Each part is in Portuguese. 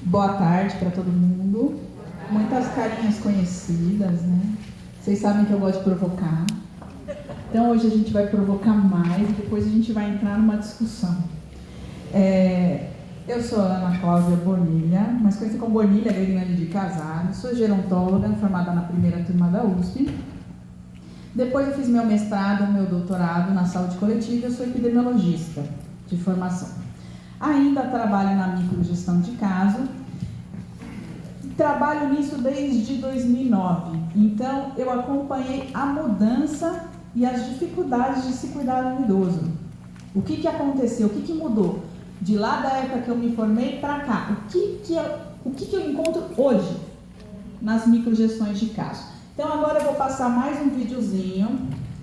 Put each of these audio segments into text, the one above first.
Boa tarde para todo mundo. Muitas carinhas conhecidas, né? Vocês sabem que eu gosto de provocar. Então hoje a gente vai provocar mais e depois a gente vai entrar numa discussão. Eu sou a Ana Cláudia Bonilha, mais conhecida como Bonilha Grande de Casado. Sou gerontóloga, formada na primeira turma da USP. Depois eu fiz meu mestrado, meu doutorado na saúde coletiva. Eu sou epidemiologista de formação. Ainda trabalho na microgestão de caso. Trabalho nisso desde 2009. Então eu acompanhei a mudança e as dificuldades de se cuidar do idoso. O que aconteceu? O que mudou? De lá da época que eu me formei para cá, o que eu encontro hoje nas microgestões de caso. Então agora eu vou passar mais um videozinho,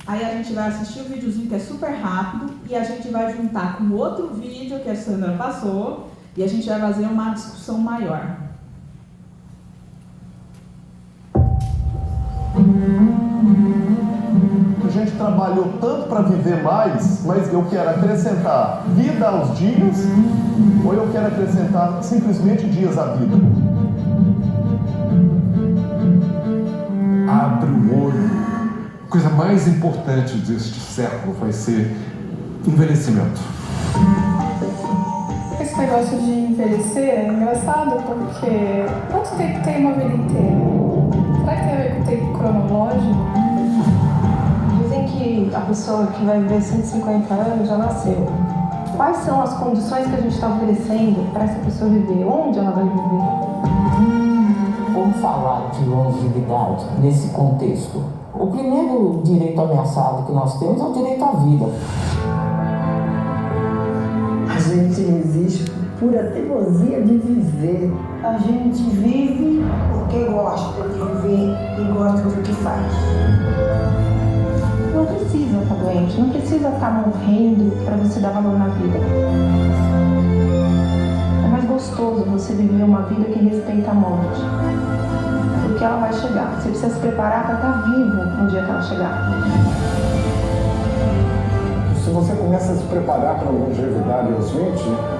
aí a gente vai assistir o videozinho que é super rápido e a gente vai juntar com outro vídeo que a Sandra passou e a gente vai fazer uma discussão maior. A gente trabalhou tanto para viver mais, mas eu quero acrescentar vida aos dias, ou eu quero acrescentar simplesmente dias à vida? Abre o olho. A coisa mais importante deste século vai ser envelhecimento. Esse negócio de envelhecer é engraçado porque quanto tempo tem uma vida inteira? Será que tem a ver com o tempo cronológico? Dizem que a pessoa que vai viver 150 anos já nasceu. Quais são as condições que a gente está oferecendo para essa pessoa viver? Onde ela vai viver? Como falar de longevidade nesse contexto? O primeiro direito ameaçado que nós temos é o direito à vida. A gente existe por pura teimosia de viver. A gente vive porque gosta de viver e gosta do que faz. Não precisa estar doente, não precisa estar morrendo para você dar valor na vida. É mais gostoso você viver uma vida que respeita a morte. Porque ela vai chegar. Você precisa se preparar para estar vivo no dia que ela chegar. Se você começa a se preparar para a longevidade aos 20,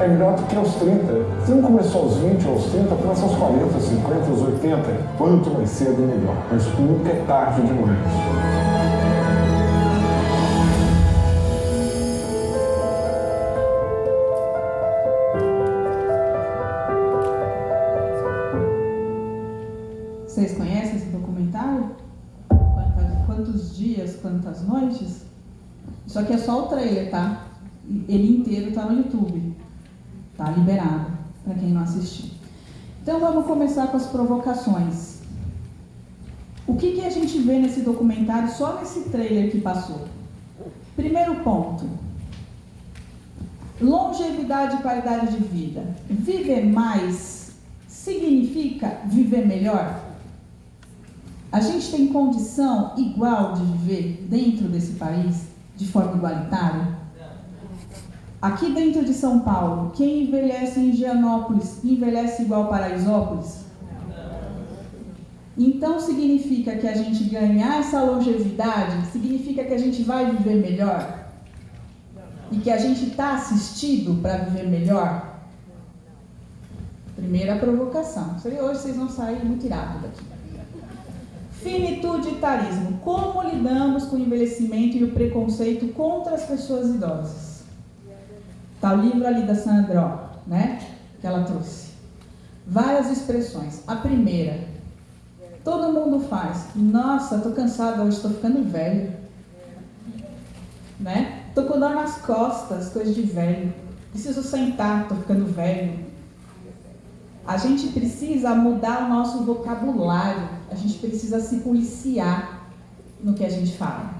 é melhor do que aos 30. Se não começou aos 20 ou aos 30, começa aos 40, 50, aos 80. Quanto mais cedo, melhor. Mas nunca é tarde demais. Vocês conhecem esse documentário? Quantos dias, quantas noites? Isso aqui é só o trailer, tá? Ele inteiro tá no YouTube. Tá liberado, para quem não assistiu. Então vamos começar com as provocações. O que a gente vê nesse documentário, só nesse trailer que passou? Primeiro ponto. Longevidade e qualidade de vida. Viver mais significa viver melhor? A gente tem condição igual de viver dentro desse país de forma igualitária? Aqui dentro de São Paulo, quem envelhece em Higienópolis envelhece igual Paraisópolis? Então significa que a gente ganhar essa longevidade, significa que a gente vai viver melhor? E que a gente está assistido para viver melhor? Primeira provocação. Hoje vocês vão sair muito irados daqui. Finituditarismo. Como lidamos com o envelhecimento e o preconceito contra as pessoas idosas? Está o livro ali da Sandra, né? Que ela trouxe. Várias expressões. A primeira. Todo mundo faz. Nossa, estou cansada hoje, estou ficando velho. Né? Estou com dor nas costas, coisa de velho. Preciso sentar, estou ficando velho. A gente precisa mudar o nosso vocabulário. A gente precisa se policiar no que a gente fala.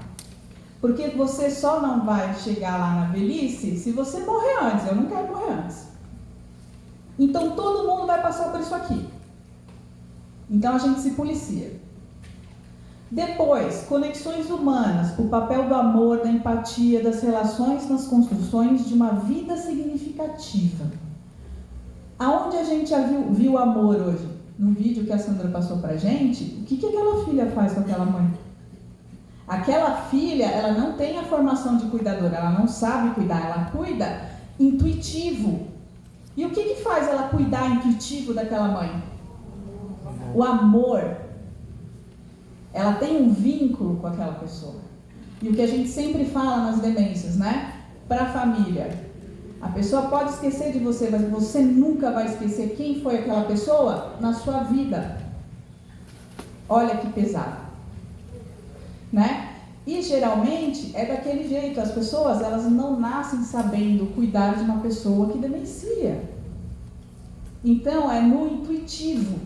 Porque você só não vai chegar lá na velhice se você morrer antes. Eu não quero morrer antes. Então todo mundo vai passar por isso aqui. Então a gente se policia. Depois, conexões humanas, o papel do amor, da empatia, das relações nas construções de uma vida significativa. Aonde a gente já viu amor hoje? No vídeo que a Sandra passou pra gente, o que aquela filha faz com aquela mãe? Aquela filha, ela não tem a formação de cuidadora, ela não sabe cuidar, ela cuida intuitivo. E o que faz ela cuidar intuitivo daquela mãe? O amor. Ela tem um vínculo com aquela pessoa. E o que a gente sempre fala nas demências, né? Para a família. A pessoa pode esquecer de você, mas você nunca vai esquecer quem foi aquela pessoa na sua vida. Olha que pesado. Né? E geralmente é daquele jeito. As pessoas, elas não nascem sabendo cuidar de uma pessoa que demencia. Então é no intuitivo.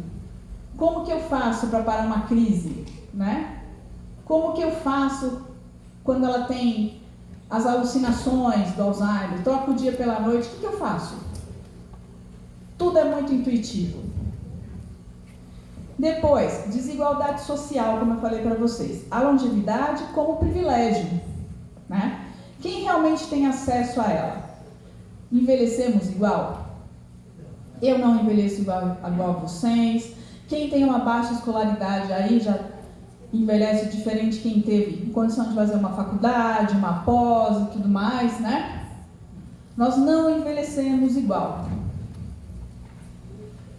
Como que eu faço para parar uma crise? Né? Como que eu faço quando ela tem as alucinações do Alzheimer, troca o dia pela noite, o que eu faço? Tudo é muito intuitivo. Depois, desigualdade social, como eu falei para vocês. A longevidade como privilégio, né? Quem realmente tem acesso a ela? Envelhecemos igual? Eu não envelheço igual a vocês. Quem tem uma baixa escolaridade aí já envelhece diferente quem teve condição de fazer uma faculdade, uma pós e tudo mais, né? Nós não envelhecemos igual.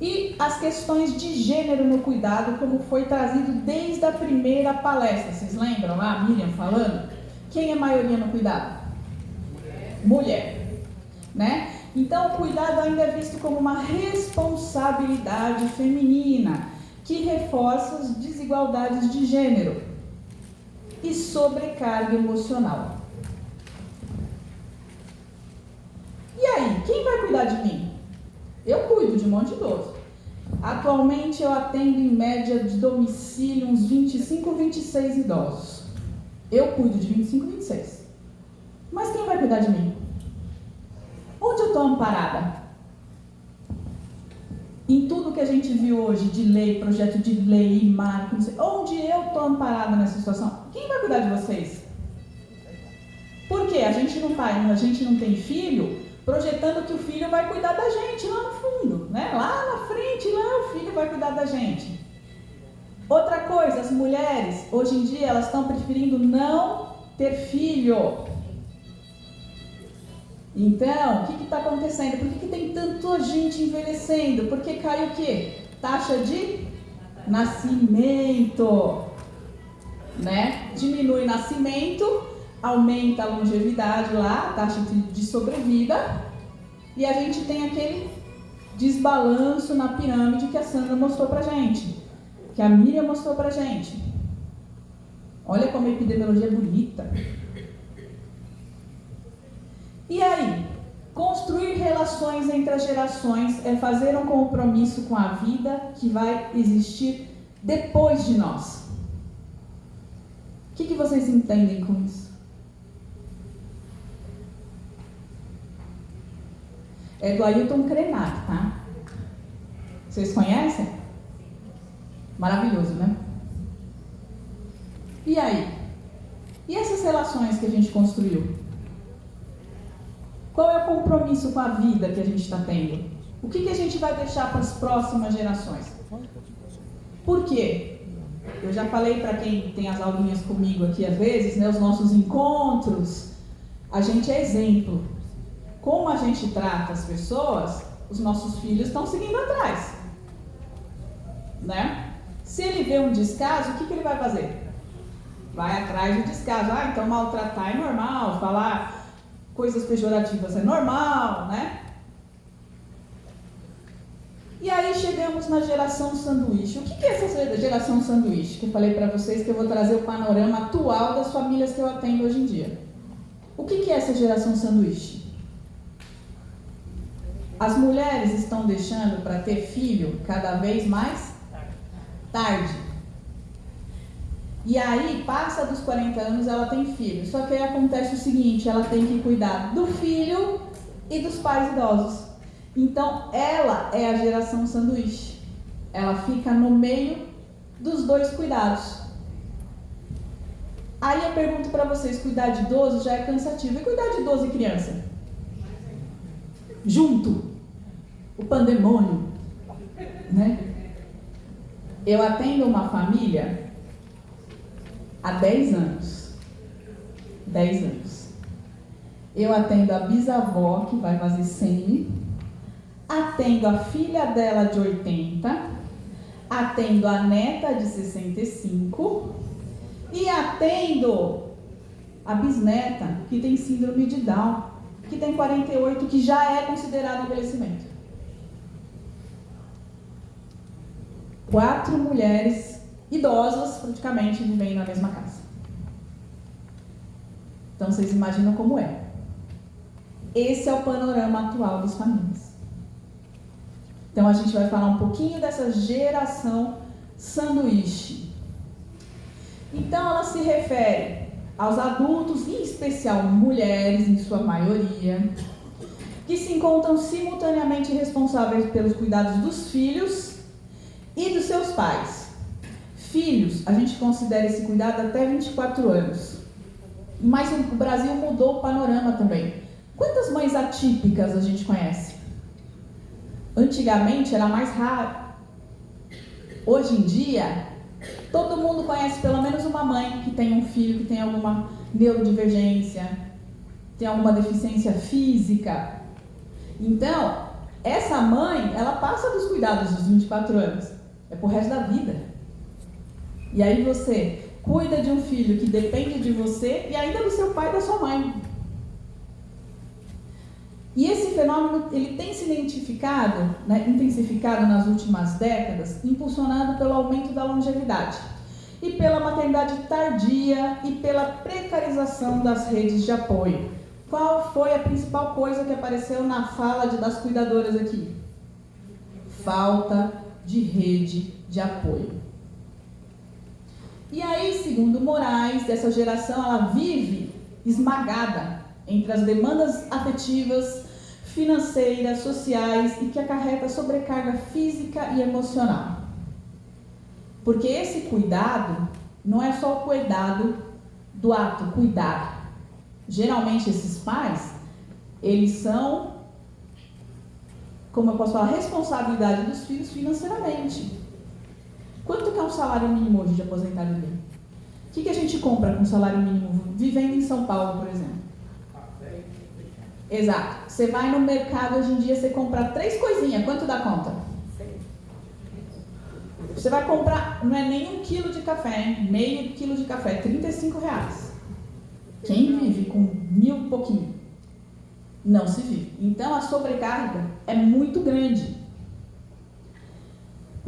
E as questões de gênero no cuidado, como foi trazido desde a primeira palestra. Vocês lembram lá a Miriam falando? Quem é maioria no cuidado? Mulher. Né? Então o cuidado ainda é visto como uma responsabilidade feminina, que reforça as desigualdades de gênero e sobrecarga emocional. E aí, quem vai cuidar de mim? Eu cuido de um monte de idoso. Atualmente eu atendo em média de domicílio uns 25, 26 idosos. Eu cuido de 25, 26. Mas quem vai cuidar de mim? Onde eu estou amparada? Em tudo que a gente viu hoje de lei, projeto de lei, marco, onde eu estou amparada nessa situação? Quem vai cuidar de vocês? Por quê? A gente não tem filho projetando que o filho vai cuidar da gente lá no fundo, né? Lá na frente, lá o filho vai cuidar da gente. Outra coisa, as mulheres, hoje em dia, elas estão preferindo não ter filho. Então, o que está acontecendo? Por que tem tanta gente envelhecendo? Porque cai o quê? Taxa de nascimento, né? Diminui o nascimento, aumenta a longevidade lá, a taxa de sobrevida, e a gente tem aquele desbalanço na pirâmide que a Sandra mostrou pra gente, que a Miriam mostrou pra gente. Olha como a epidemiologia é bonita. E aí, construir relações entre as gerações é fazer um compromisso com a vida que vai existir depois de nós. O que vocês entendem com isso? É do Ailton Krenak, tá? Vocês conhecem? Maravilhoso, né? E aí? E essas relações que a gente construiu? Qual é o compromisso com a vida que a gente está tendo? O que a gente vai deixar para as próximas gerações? Por quê? Eu já falei para quem tem as aulinhas comigo aqui às vezes, né, os nossos encontros, a gente é exemplo. Como a gente trata as pessoas, os nossos filhos estão seguindo atrás. Né? Se ele vê um descaso, o que ele vai fazer? Vai atrás do descaso. Ah, então maltratar é normal, falar coisas pejorativas é normal, né? E aí chegamos na geração sanduíche. O que é essa geração sanduíche? Que eu falei para vocês que eu vou trazer o panorama atual das famílias que eu atendo hoje em dia. O que é essa geração sanduíche? As mulheres estão deixando para ter filho cada vez mais tarde. E aí, passa dos 40 anos, ela tem filho. Só que aí acontece o seguinte, ela tem que cuidar do filho e dos pais idosos. Então, ela é a geração sanduíche. Ela fica no meio dos dois cuidados. Aí eu pergunto para vocês, cuidar de idoso já é cansativo. E cuidar de idoso e criança? Junto. O pandemônio. Né? Eu atendo uma família há 10 anos. 10 anos. Eu atendo a bisavó, que vai fazer 100, atendo a filha dela de 80, atendo a neta de 65 e atendo a bisneta que tem síndrome de Down, que tem 48, que já é considerado envelhecimento. 4 mulheres idosas praticamente vivendo na mesma casa. Então vocês imaginam como é. Esse é o panorama atual das famílias. Então a gente vai falar um pouquinho dessa geração sanduíche. Então ela se refere aos adultos, em especial mulheres em sua maioria, que se encontram simultaneamente responsáveis pelos cuidados dos filhos e dos seus pais. Filhos, a gente considera esse cuidado até 24 anos. Mas o Brasil mudou o panorama também. Quantas mães atípicas a gente conhece? Antigamente era mais raro. Hoje em dia, todo mundo conhece pelo menos uma mãe que tem um filho que tem alguma neurodivergência, tem alguma deficiência física. Então, essa mãe, ela passa dos cuidados dos 24 anos. É pro resto da vida. E aí você cuida de um filho que depende de você e ainda do seu pai e da sua mãe. E esse fenômeno, ele tem se identificado, intensificado nas últimas décadas, impulsionado pelo aumento da longevidade e pela maternidade tardia e pela precarização das redes de apoio. Qual foi a principal coisa que apareceu na fala das cuidadoras aqui? Falta de rede de apoio. E aí, segundo Moraes, essa geração ela vive esmagada entre as demandas afetivas, financeiras, sociais e que acarreta sobrecarga física e emocional. Porque esse cuidado não é só o cuidado do ato, cuidar. Geralmente esses pais, eles são, como eu posso falar, responsabilidade dos filhos financeiramente. Quanto que é um salário mínimo hoje de aposentadoria? O que a gente compra com salário mínimo vivendo em São Paulo, por exemplo? Exato. Você vai no mercado hoje em dia, você compra 3 coisinhas, quanto dá conta? Você vai comprar, não é nem 1 quilo de café, hein? Meio quilo de café, R$35. Quem vive com 1.000 e pouquinho? Não se vive. Então a sobrecarga é muito grande.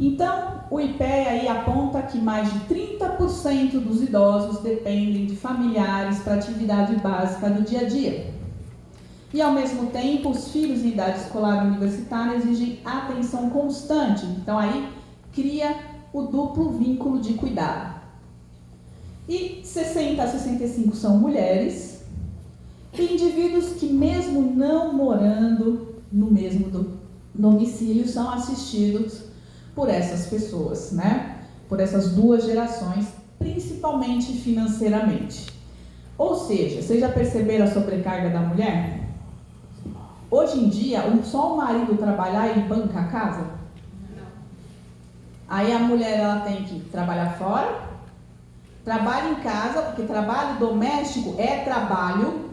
Então, o IPEA aí aponta que mais de 30% dos idosos dependem de familiares para atividade básica do dia a dia. E, ao mesmo tempo, os filhos em idade escolar universitária exigem atenção constante. Então, aí cria o duplo vínculo de cuidado. E 60 a 65 são mulheres e indivíduos que, mesmo não morando no mesmo domicílio, são assistidos por essas pessoas, por essas 2 gerações, principalmente financeiramente. Ou seja, vocês já perceberam a sobrecarga da mulher? Hoje em dia, só o marido trabalhar e banca a casa? Aí a mulher ela tem que trabalhar fora, trabalha em casa, porque trabalho doméstico é trabalho,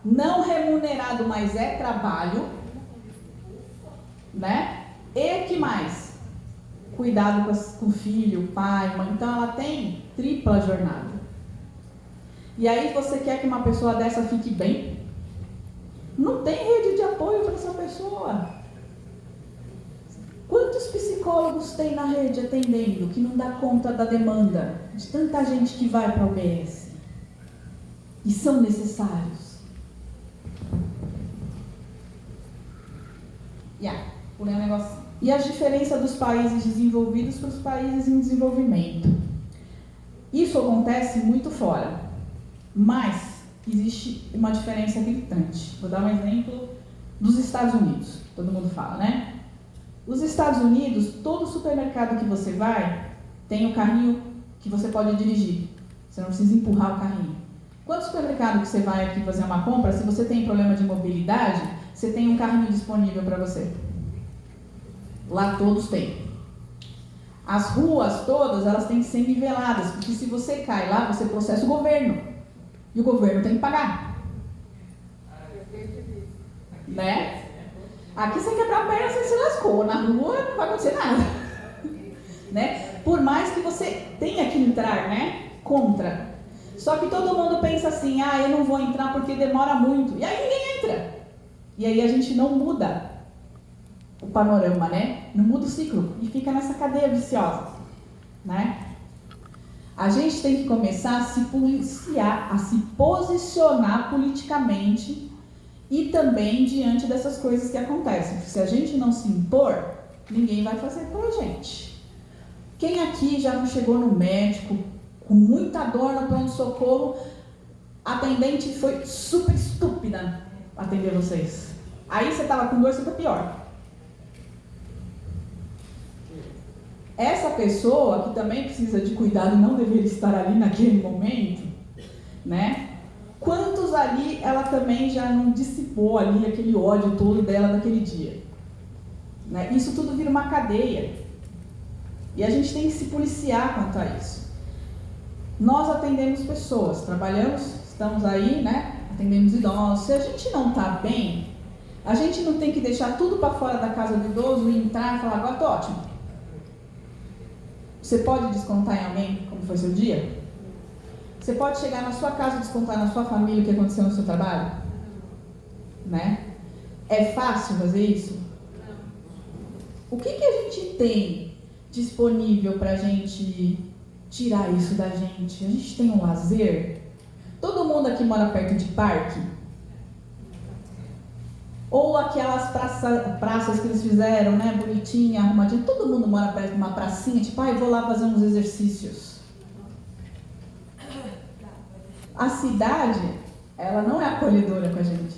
não remunerado, mas é trabalho, E que mais? Cuidado com o filho, pai, mãe. Então ela tem tripla jornada. E aí você quer que uma pessoa dessa fique bem? Não tem rede de apoio para essa pessoa. Quantos psicólogos tem na rede atendendo que não dá conta da demanda de tanta gente que vai para o UBS? E são necessários. Pulei um negocinho. E a diferença dos países desenvolvidos para os países em desenvolvimento. Isso acontece muito fora, mas existe uma diferença gritante. Vou dar um exemplo dos Estados Unidos. Todo mundo fala, Os Estados Unidos, todo supermercado que você vai, tem um carrinho que você pode dirigir. Você não precisa empurrar o carrinho. Quando supermercado que você vai aqui fazer uma compra, se você tem problema de mobilidade, você tem um carrinho disponível para você. Lá todos têm. As ruas todas, elas têm que ser niveladas, porque se você cai lá, você processa o governo. E o governo tem que pagar. Aqui você quebrar a perna, você se lascou. Na rua não vai acontecer nada. Né? Por mais que você tenha que entrar, né? Contra. Só que todo mundo pensa assim, eu não vou entrar porque demora muito. E aí ninguém entra. E aí a gente não muda o panorama, né? Não muda o ciclo. E fica nessa cadeia viciosa, né? A gente tem que começar a se policiar, a se posicionar politicamente e também diante dessas coisas que acontecem. Porque se a gente não se impor, ninguém vai fazer pela gente. Quem aqui já não chegou no médico com muita dor no pronto-socorro, a atendente foi super estúpida atender vocês. Aí você estava com dor, você está pior. Essa pessoa que também precisa de cuidado não deveria estar ali naquele momento, né? Quantos ali ela também já não dissipou ali aquele ódio todo dela daquele dia? Né? Isso tudo vira uma cadeia. E a gente tem que se policiar quanto a isso. Nós atendemos pessoas, trabalhamos, estamos aí, né? Atendemos idosos. Se a gente não está bem, a gente não tem que deixar tudo para fora da casa do idoso e entrar e falar, agora estou ótimo. Você pode descontar em alguém como foi seu dia? Você pode chegar na sua casa e descontar na sua família o que aconteceu no seu trabalho? Né? É fácil fazer isso? O que a gente tem disponível para a gente tirar isso da gente? A gente tem um lazer? Todo mundo aqui mora perto de parque? Ou aquelas praças que eles fizeram, né, bonitinha, arrumadinha, todo mundo mora perto de uma pracinha, tipo, vou lá fazer uns exercícios. A cidade, ela não é acolhedora com a gente.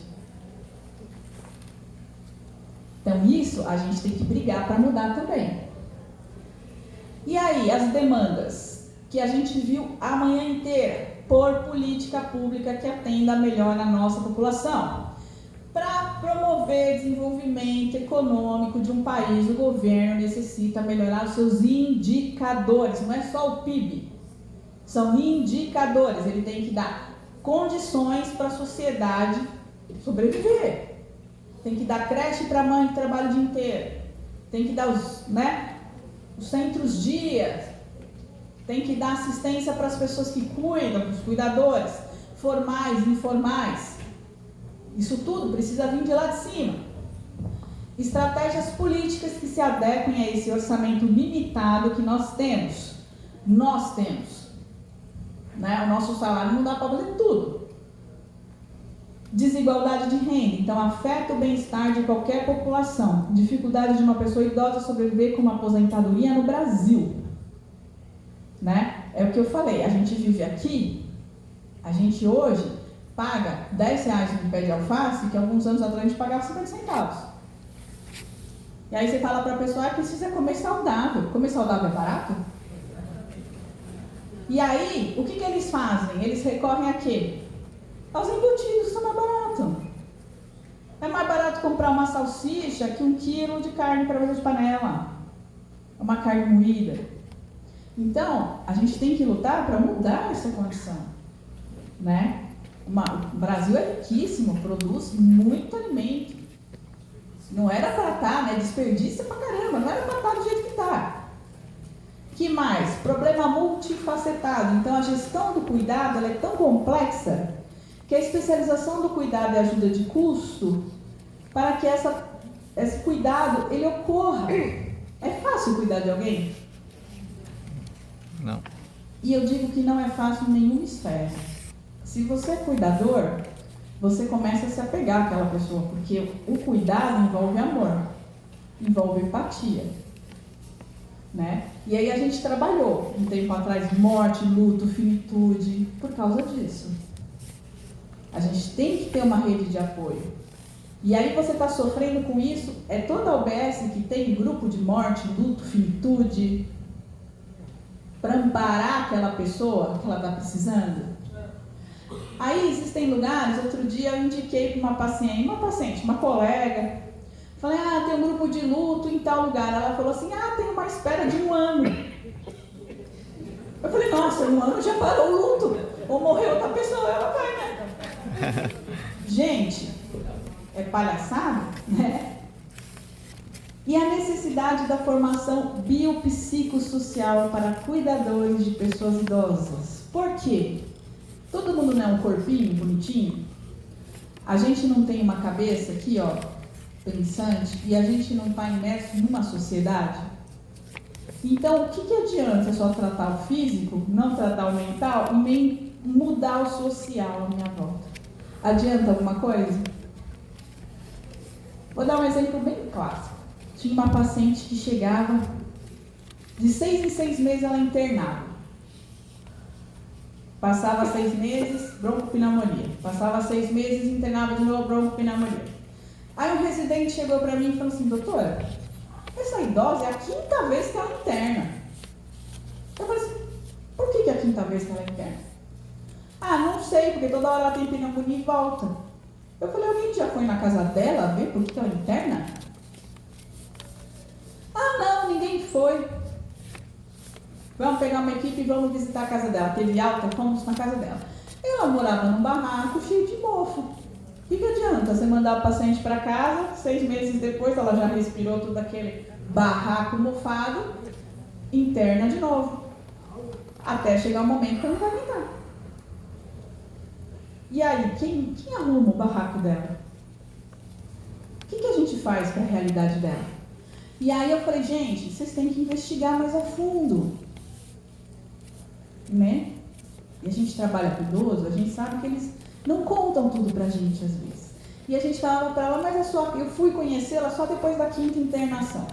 Então isso a gente tem que brigar para mudar também. E aí, as demandas que a gente viu a manhã inteira por política pública que atenda melhor a nossa população. Para promover desenvolvimento econômico de um país, o governo necessita melhorar os seus indicadores, não é só o PIB, são indicadores, ele tem que dar condições para a sociedade sobreviver, tem que dar creche para a mãe que trabalha o dia inteiro, tem que dar os centros-dias, tem que dar assistência para as pessoas que cuidam, para os cuidadores, formais, informais. Isso tudo precisa vir de lá de cima. Estratégias políticas que se adequem a esse orçamento limitado que nós temos. Nós temos. Né? O nosso salário não dá para fazer tudo. Desigualdade de renda. Então, afeta o bem-estar de qualquer população. Dificuldade de uma pessoa idosa sobreviver com uma aposentadoria no Brasil. Né? É o que eu falei. A gente vive aqui, a gente hoje paga R$10 no pé de alface, que alguns anos atrás a gente pagava 50 centavos. E aí você fala para a pessoa, precisa comer saudável. Comer saudável é barato? E aí, o que eles fazem? Eles recorrem a quê? Aos embutidos, que são mais baratos. É mais barato comprar uma salsicha que 1 quilo de carne para fazer de panela. Uma carne moída. Então, a gente tem que lutar para mudar essa condição. Né? O Brasil é riquíssimo, produz muito alimento. Não era para estar, né? Desperdício pra caramba, não era para estar do jeito que está. Que mais? Problema multifacetado. Então a gestão do cuidado ela é tão complexa que a especialização do cuidado e ajuda de custo para que esse cuidado ele ocorra. É fácil cuidar de alguém? Não. E eu digo que não é fácil em nenhuma esfera. Se você é cuidador, você começa a se apegar àquela pessoa, porque o cuidado envolve amor, envolve empatia, né? E aí a gente trabalhou um tempo atrás morte, luto, finitude, por causa disso. A gente tem que ter uma rede de apoio. E aí você está sofrendo com isso, é toda a UBS que tem grupo de morte, luto, finitude, para amparar aquela pessoa que ela está precisando. Aí existem lugares, outro dia eu indiquei para uma colega, falei, tem um grupo de luto em tal lugar. Ela falou assim, tem uma espera de 1 ano. Eu falei, nossa, 1 ano já parou o luto. Ou morreu outra pessoa, ela vai, né? Gente, é palhaçada, né? E a necessidade da formação biopsicossocial para cuidadores de pessoas idosas. Por quê? Todo mundo não é um corpinho bonitinho? A gente não tem uma cabeça aqui, ó, pensante, e a gente não está imerso numa sociedade? Então, o que adianta só tratar o físico, não tratar o mental e nem mudar o social à minha volta? Adianta alguma coisa? Vou dar um exemplo bem clássico. Tinha uma paciente que chegava, de 6 em 6 meses ela internava. Passava 6 meses, broncopneumonia. Passava 6 meses, internava de novo, broncopneumonia. Aí um residente chegou para mim e falou assim: doutora, essa idosa é a 5ª vez que ela interna. Eu falei assim: por que é a 5ª vez que ela interna? Ah, não sei, porque toda hora ela tem pneumonia e volta. Eu falei: alguém já foi na casa dela ver por que ela interna? Ah, não, ninguém foi. Vamos pegar uma equipe e vamos visitar a casa dela. Teve alta, fomos na casa dela. Ela morava num barraco cheio de mofo. O que adianta você mandar o paciente para casa, 6 meses depois ela já respirou todo aquele barraco mofado, interna de novo. Até chegar o momento que ela não vai aguentar. E aí, quem arruma o barraco dela? O que a gente faz para a realidade dela? E aí eu falei: gente, vocês têm que investigar mais a fundo. Né? E a gente trabalha com idoso, a gente sabe que eles não contam tudo pra gente às vezes. E a gente falava pra ela: mas eu fui conhecê-la só depois da 5ª internação.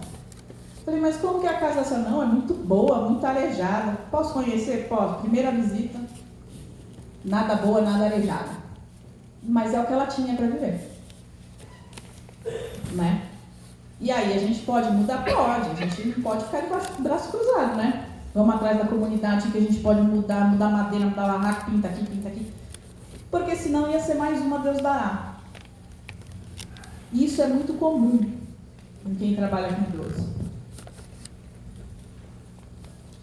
Falei: mas como que é a casa sua? Não, é muito boa, muito arejada. Posso conhecer? Posso. Primeira visita, nada boa, nada arejada. Mas é o que ela tinha para viver. Né? E aí a gente pode mudar? Pode. A gente não pode ficar de braço cruzado, né? Vamos atrás da comunidade que a gente pode mudar madeira, mudar barraco, pinta aqui. Porque senão ia ser mais uma Deus dará. Isso é muito comum com quem trabalha com idoso.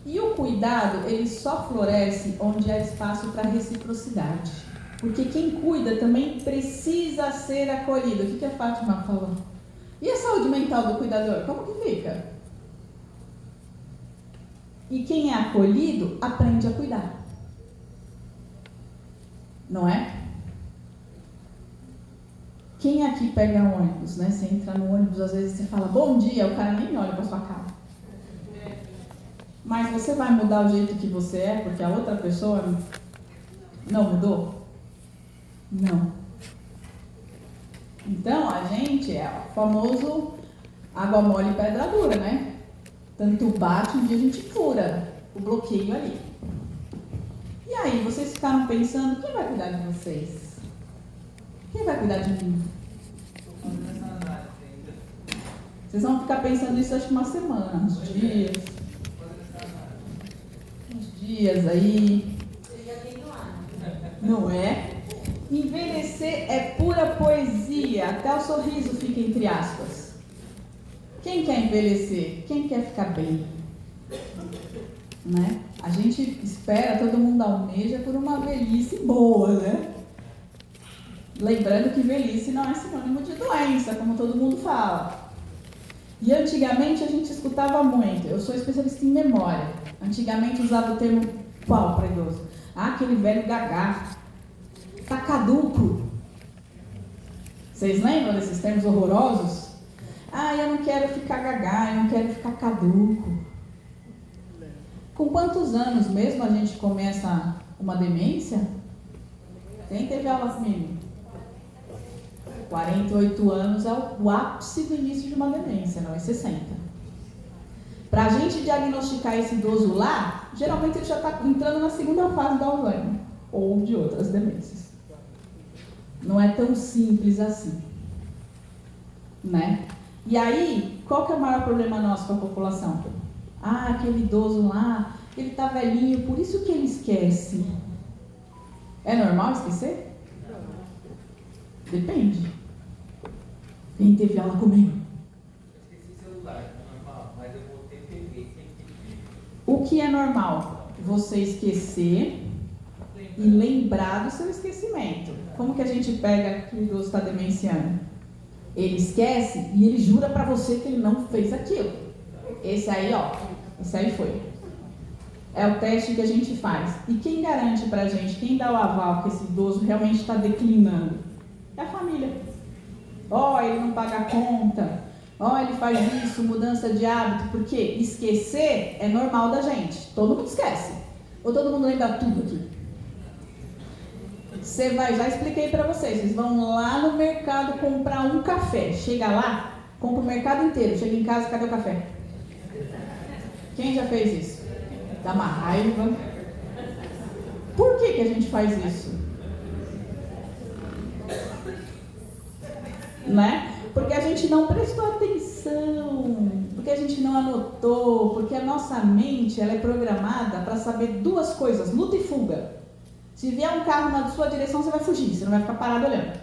E o cuidado, ele só floresce onde há espaço para reciprocidade. Porque quem cuida também precisa ser acolhido. O que a Fátima falou? E a saúde mental do cuidador? Como que fica? E quem é acolhido, aprende a cuidar. Não é? Quem aqui pega ônibus, né? Você entra no ônibus, às vezes você fala bom dia, o cara nem olha para sua cara. Mas você vai mudar o jeito que você é porque a outra pessoa não mudou? Não. Então, a gente é o famoso água mole e pedra dura, né? Tanto bate, um dia a gente fura o bloqueio ali. E aí, vocês ficaram pensando: quem vai cuidar de vocês? Quem vai cuidar de mim? Vocês vão ficar pensando isso acho que uma semana, uns dias aí. Não é? Envelhecer é pura poesia, até o sorriso fica entre aspas. Quem quer envelhecer? Quem quer ficar bem? Né? A gente espera, todo mundo almeja por uma velhice boa, né? Lembrando que velhice não é sinônimo de doença, como todo mundo fala. E antigamente a gente escutava muito, eu sou especialista em memória. Antigamente usava o termo qual para idoso? Ah, aquele velho gagá. Tá caduco. Vocês lembram desses termos horrorosos? Ah, eu não quero ficar gagá, eu não quero ficar caduco. Com quantos anos mesmo a gente começa uma demência? Quem teve aula comigo? 48 anos é o ápice do início de uma demência, não é 60. Para a gente diagnosticar esse idoso lá, geralmente ele já está entrando na segunda fase da Alzheimer ou de outras demências. Não é tão simples assim, né? E aí, qual que é o maior problema nosso com a população? Ah, aquele idoso lá, ele está velhinho, por isso que ele esquece. É normal esquecer? Depende. Quem teve aula comigo? Eu esqueci o celular, é normal, mas eu voltei a peguei. O que é normal? Você esquecer e lembrar do seu esquecimento. Como que a gente pega que o idoso está demenciando? Ele esquece e ele jura para você que ele não fez aquilo. Esse aí, ó, esse aí foi. É o teste que a gente faz. E quem garante pra gente, quem dá o aval que esse idoso realmente está declinando? É a família. Ó, ele não paga a conta. Ó, ele faz isso, mudança de hábito. Porque esquecer é normal da gente. Todo mundo esquece. Ou todo mundo lembra tudo aqui? Você vai, já expliquei pra vocês vão lá no mercado comprar um café. Chega lá, compra o mercado inteiro. Chega em casa, cadê o café? Quem já fez isso? Dá uma raiva. Por que a gente faz isso? Né? Porque a gente não prestou atenção, porque a gente não anotou, porque a nossa mente ela é programada para saber duas coisas, luta e fuga. Se vier um carro na sua direção, você vai fugir, você não vai ficar parado olhando.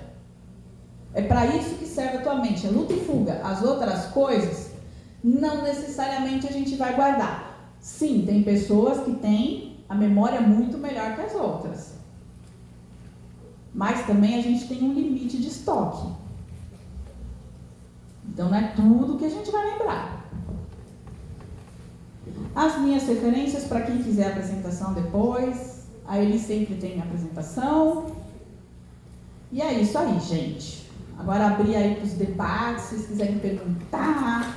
É para isso que serve a tua mente, é luta e fuga. As outras coisas, não necessariamente a gente vai guardar. Sim, tem pessoas que têm a memória muito melhor que as outras. Mas também a gente tem um limite de estoque. Então não é tudo que a gente vai lembrar. As minhas referências, para quem quiser a apresentação depois, a Eli sempre tem a apresentação. E é isso aí, gente. Agora abrir aí para os debates, se vocês quiserem perguntar.